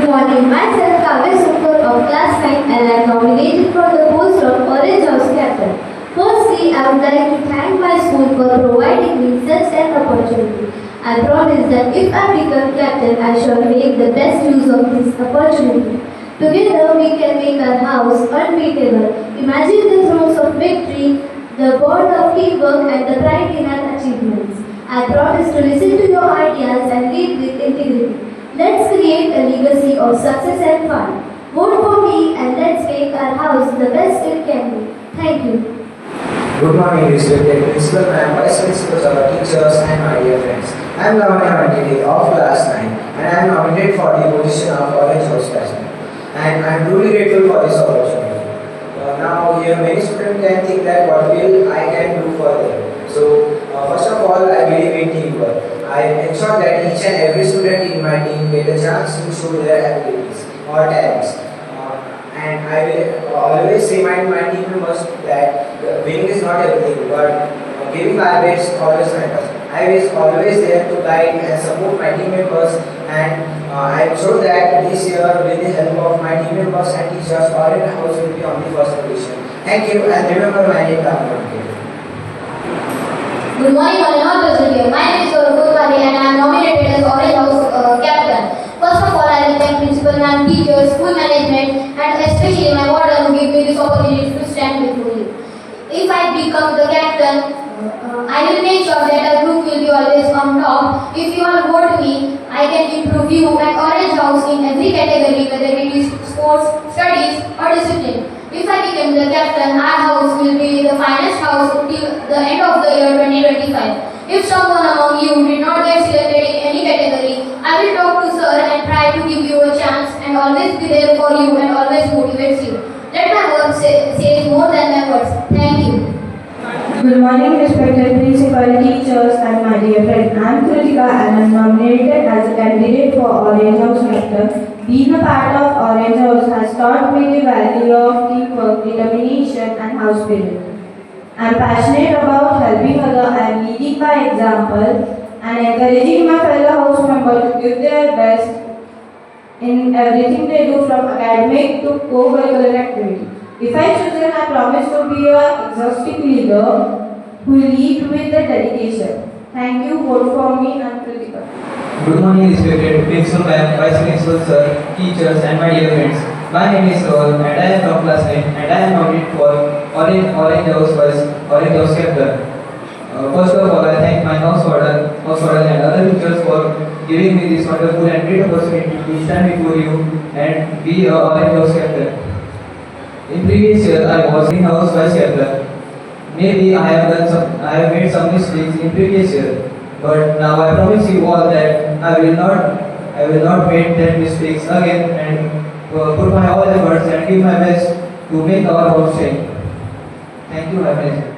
morning, myself Kalmeshwar of class 9 and I am nominated for the post of Orange House captain. Firstly, I would like to thank my school for providing me such an opportunity. I promise that if I become captain, I shall make the best use of this opportunity. Together, we can make our house unbeatable. Imagine the thrones of victory, the bond of teamwork and the pride in our achievements. I promise to listen to your ideas and lead with integrity. Let's create a legacy of success and fun. Vote for me and let's make our house the best it can be. Thank you. Good morning, respected principal, ma'am, vice principals, our teachers, and my dear friends. I am Nominee of class 9 and I am nominated for the position of Orange House captain. And I am truly grateful for this opportunity. Now, here many students can think that what will I can do for them. So, first of all, I believe in teamwork. I ensure that each and every student in my team get a chance to show their abilities or talents. And I will always remind my team members that winning is not everything, but giving our best always matters. I was always there to guide and support my team members, and I am sure that this year, with the help of my team members and teachers, Orange House will be on the first position. Thank you, and remember my name, Kalmeshwar. Good morning, all in all present here. My name is Kalmeshwar and I am nominated as Orange House captain. First of all, I will thank principal and teachers, school management, and especially my warden who gave me this opportunity to stand before you. If I become the captain, I will make sure that our group will be always on top. If you all vote me, I can improve you and Orange House in every category, whether it is sports, studies, or discipline. If I become the captain, our house will be the finest house until the end of the year 2025. If someone among you did not get selected in any category, I will talk to sir and try to give you a chance and always be there for you and always motivates you. Let my work say more than my words. Thank you. Good morning, respected principal, teachers, and my dear friend. I am Kritika and I am nominated as a candidate for Orange House captain. Being a part of Orange House has taught me the value of teamwork, determination, and house spirit. I am passionate about helping others and leading by example and encouraging my fellow house members to give their best in everything they do, from academic to co-curricular activity. If I chosen, I promise to be an exhaustive leader who will lead with the dedication. Thank you. Vote for me and Kritika. Good morning, respected principal ma'am, vice principal sir, teachers, and my dear friends. My name is Saul, and I am from class 9, and I am nominated for Orange House captain. First of all, I thank my house warden, and other teachers for giving me this wonderful and great opportunity to stand before you and be a Orange House captain. In previous year, I was in house vice captain. Maybe I have made some mistakes in previous year, but now I promise you all that I will not make that mistakes again and put my all efforts and give my best to make our house shine. Thank you, have a nice day.